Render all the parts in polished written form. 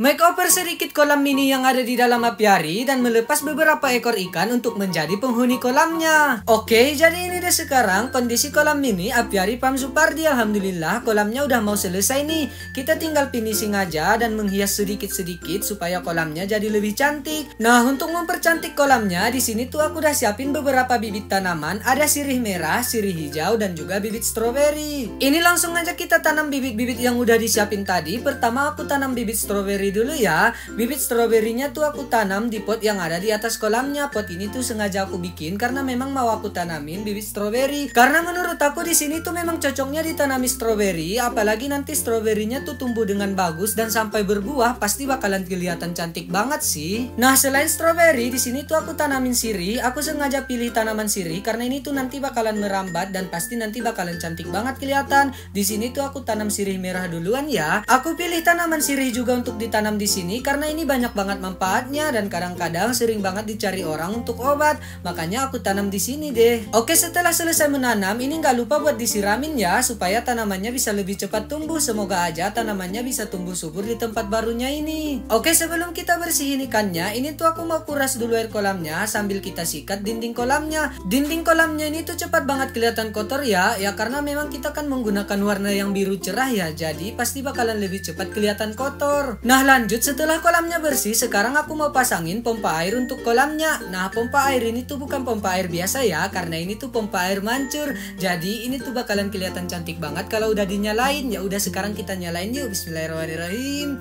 Makeover sedikit kolam mini yang ada di dalam apiari dan melepas beberapa ekor ikan untuk menjadi penghuni kolamnya. Oke, jadi ini deh sekarang kondisi kolam mini apiari Pam Supardi. Alhamdulillah kolamnya udah mau selesai nih. Kita tinggal finishing aja dan menghias sedikit-sedikit supaya kolamnya jadi lebih cantik. Nah, untuk mempercantik kolamnya di sini tuh aku udah siapin beberapa bibit tanaman. Ada sirih merah, sirih hijau dan juga bibit stroberi. Ini langsung aja kita tanam bibit-bibit yang udah disiapin tadi. Pertama aku tanam bibit stroberi dulu ya. Bibit stroberinya tuh aku tanam di pot yang ada di atas kolamnya. Pot ini tuh sengaja aku bikin karena memang mau aku tanamin bibit stroberi. Karena menurut aku di sini tuh memang cocoknya ditanami stroberi, apalagi nanti stroberinya tuh tumbuh dengan bagus dan sampai berbuah pasti bakalan kelihatan cantik banget sih. Nah, selain stroberi di sini tuh aku tanamin sirih. Aku sengaja pilih tanaman sirih karena ini tuh nanti bakalan merambat dan pasti nanti bakalan cantik banget kelihatan. Di sini tuh aku tanam sirih merah duluan ya. Aku pilih tanaman sirih juga untuk ditanam di sini karena ini banyak banget manfaatnya dan kadang-kadang sering banget dicari orang untuk obat. Makanya aku tanam di sini deh. Oke, setelah selesai menanam, ini nggak lupa buat disiramin ya supaya tanamannya bisa lebih cepat tumbuh. Semoga aja tanamannya bisa tumbuh subur di tempat barunya ini. Oke, sebelum kita bersihin ikannya, ini tuh aku mau kuras dulu air kolamnya sambil kita sikat dinding kolamnya. Dinding kolamnya ini tuh cepat banget kelihatan kotor ya karena memang kita kan menggunakan warna yang biru cerah ya, jadi pasti bakalan lebih cepat kelihatan kotor. Nah, lanjut setelah kolamnya bersih, sekarang aku mau pasangin pompa air untuk kolamnya. Nah, pompa air ini tuh bukan pompa air biasa ya, karena ini tuh pompa air mancur. Jadi ini tuh bakalan kelihatan cantik banget kalau udah dinyalain. Ya udah, sekarang kita nyalain yuk. Bismillahirrahmanirrahim.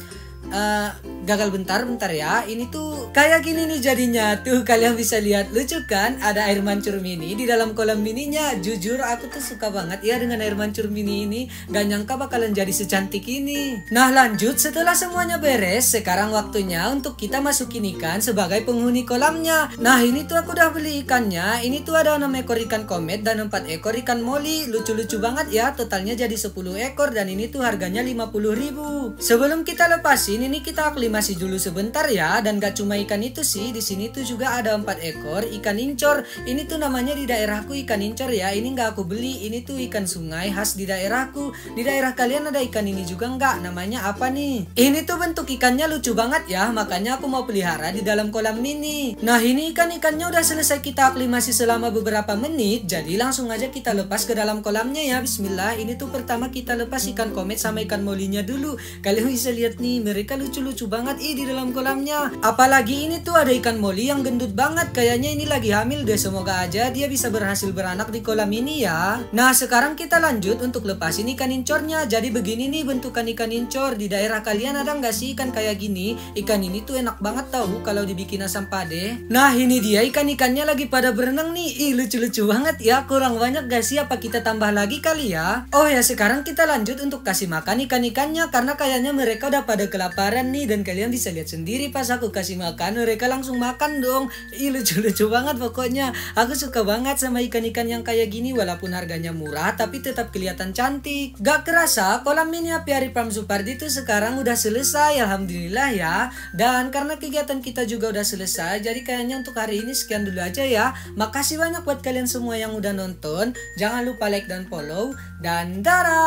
Gagal bentar ya. Ini tuh kayak gini nih jadinya. Tuh kalian bisa lihat, lucu kan? Ada air mancur mini di dalam kolam mininya. Jujur aku tuh suka banget ya dengan air mancur mini ini. Gak nyangka bakalan jadi secantik ini. Nah, lanjut setelah semuanya beres, sekarang waktunya untuk kita masukin ikan sebagai penghuni kolamnya. Nah, ini tuh aku udah beli ikannya. Ini tuh ada 6 ekor ikan komet dan 4 ekor ikan moli. Lucu-lucu banget ya. Totalnya jadi 10 ekor dan ini tuh harganya 50.000. Sebelum kita lepasin, ini kita aklimasi dulu sebentar ya. Dan gak cuma ikan itu sih, di sini tuh juga ada 4 ekor ikan incor. Ini tuh namanya di daerahku ikan incor ya. Ini gak aku beli, ini tuh ikan sungai khas di daerahku. Di daerah kalian ada ikan ini juga nggak? Namanya apa nih? Ini tuh bentuk ikannya lucu banget ya, makanya aku mau pelihara di dalam kolam mini. Nah, ini ikan-ikannya udah selesai kita aklimasi selama beberapa menit, jadi langsung aja kita lepas ke dalam kolamnya ya. Bismillah. Ini tuh pertama kita lepas ikan komet sama ikan molinya dulu. Kalian bisa lihat nih, mereka lucu-lucu banget di dalam kolamnya. Apalagi ini tuh ada ikan moli yang gendut banget. Kayaknya ini lagi hamil deh. Semoga aja dia bisa berhasil beranak di kolam ini ya. Nah, sekarang kita lanjut untuk lepasin ikan incornya. Jadi begini nih bentukan ikan incor. Di daerah kalian ada nggak sih ikan kayak gini? Ikan ini tuh enak banget tahu kalau dibikin asam pade. Nah, ini dia ikan-ikannya lagi pada berenang nih. Lucu-lucu banget ya. Kurang banyak gak sih? Apa kita tambah lagi kali ya? Oh ya, sekarang kita lanjut untuk kasih makan ikan-ikannya karena kayaknya mereka udah pada kelaparan nih. Dan kalian bisa lihat sendiri pas aku kasih makan, mereka langsung makan dong. Lucu-lucu banget pokoknya. Aku suka banget sama ikan-ikan yang kayak gini. Walaupun harganya murah tapi tetap kelihatan cantik. Gak kerasa kolam mini apiari Pam Supardi itu sekarang udah selesai. Alhamdulillah ya. Dan karena kegiatan kita juga udah selesai, jadi kayaknya untuk hari ini sekian dulu aja ya. Makasih banyak buat kalian semua yang udah nonton. Jangan lupa like dan follow. Dan dadah.